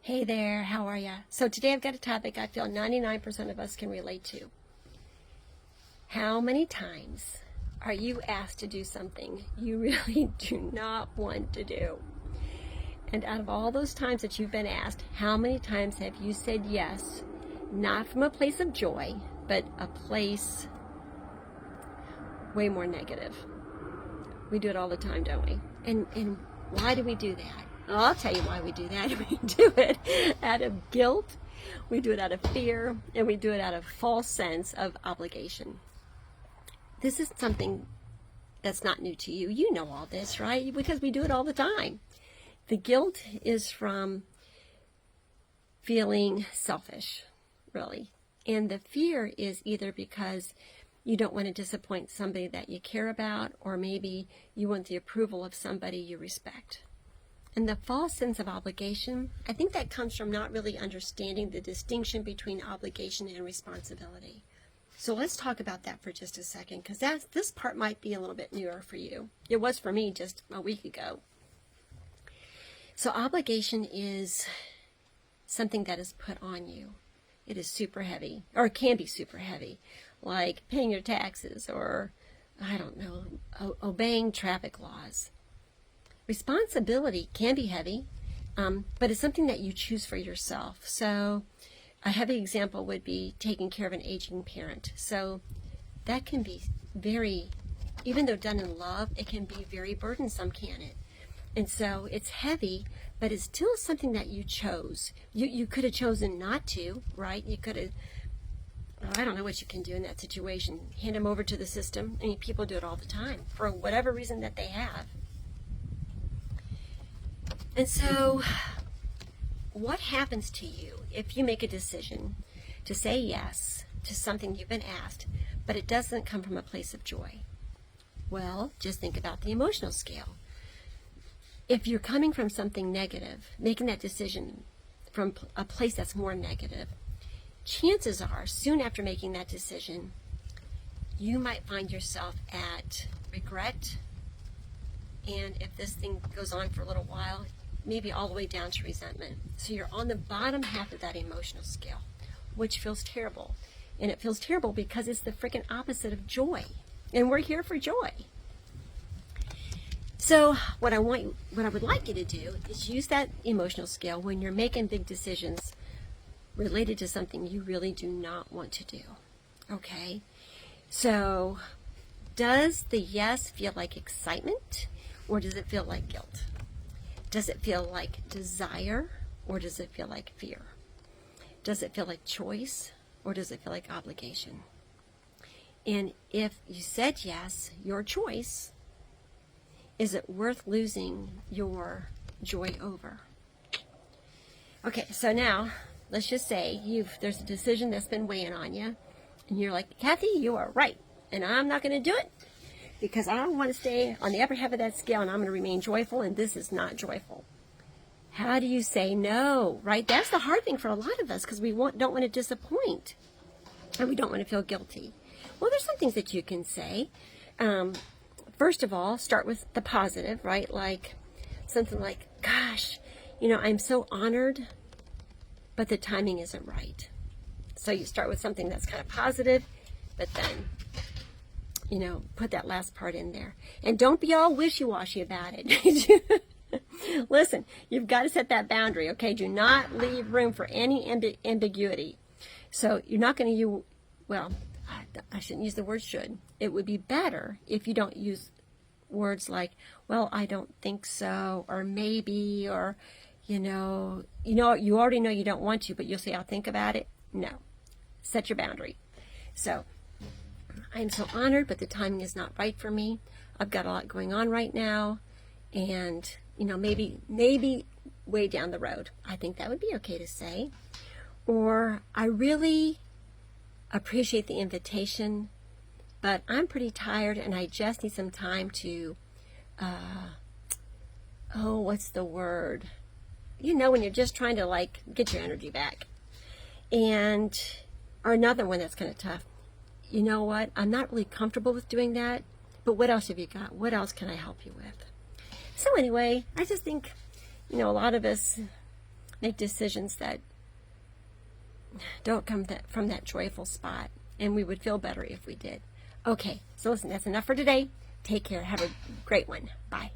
Hey there, how are ya? So today I've got a topic I feel 99% of us can relate to. How many times are you asked to do something you really do not want to do? And out of all those times that you've been asked, how many times have you said yes, not from a place of joy, but a place way more negative? We do it all the time, don't we? And why do we do that? I'll tell you why we do that. We do it out of guilt, we do it out of fear, and we do it out of false sense of obligation. This is something that's not new to you. You know all this, right? Because we do it all the time. The guilt is from feeling selfish, really. And the fear is either because you don't want to disappoint somebody that you care about, or maybe you want the approval of somebody you respect. And the false sense of obligation, I think that comes from not really understanding the distinction between obligation and responsibility. So let's talk about that for just a second, because this part might be a little bit newer for you. It was for me just a week ago. So obligation is something that is put on you. It is super heavy, or it can be super heavy, like paying your taxes, or, I don't know, obeying traffic laws. Responsibility can be heavy, but it's something that you choose for yourself. So a heavy example would be taking care of an aging parent. So that can be very, even though done in love, it can be very burdensome, can it? And so it's heavy, but it's still something that you chose. You could have chosen not to, right? You could have, I don't know what you can do in that situation. Hand them over to the system. I mean, people do it all the time for whatever reason that they have. And so what happens to you if you make a decision to say yes to something you've been asked, but it doesn't come from a place of joy? Well, just think about the emotional scale. If you're coming from something negative, making that decision from a place that's more negative, chances are, soon after making that decision, you might find yourself at regret, and if this thing goes on for a little while, maybe all the way down to resentment. So you're on the bottom half of that emotional scale, which feels terrible. And it feels terrible because it's the freaking opposite of joy. And we're here for joy. So what I would like you to do is use that emotional scale when you're making big decisions related to something you really do not want to do. Okay? So does the yes feel like excitement, or does it feel like guilt? Does it feel like desire, or does it feel like fear? Does it feel like choice, or does it feel like obligation? And if you said yes, your choice, is it worth losing your joy over? Okay, so now let's just say there's a decision that's been weighing on you, and you're like, Kathy, you are right, and I'm not going to do it, because I want to stay on the upper half of that scale, and I'm going to remain joyful, and this is not joyful. How do you say no, right? That's the hard thing for a lot of us, because we don't want to disappoint, and we don't want to feel guilty. Well, there's some things that you can say. First of all, start with the positive, right? Like something like, gosh, I'm so honored, but the timing isn't right. So you start with something that's kind of positive, but then put that last part in there. And don't be all wishy-washy about it. Listen, you've got to set that boundary, okay? Do not leave room for any ambiguity. So you're not going to I shouldn't use the word should. It would be better if you don't use words like, well, I don't think so, or maybe, or, you already know you don't want to, but you'll say, I'll think about it. No. Set your boundary. So, I'm so honored, but the timing is not right for me. I've got a lot going on right now, and maybe way down the road. I think that would be okay to say. Or I really appreciate the invitation, but I'm pretty tired and I just need some time to what's the word? When you're just trying to get your energy back. Or another one that's kind of tough. You know what? I'm not really comfortable with doing that, but what else have you got? What else can I help you with? So anyway, I just think, a lot of us, make decisions that don't come from that joyful spot. And we would feel better if we did. Okay, so listen, that's enough for today. Take care. Have a great one. Bye.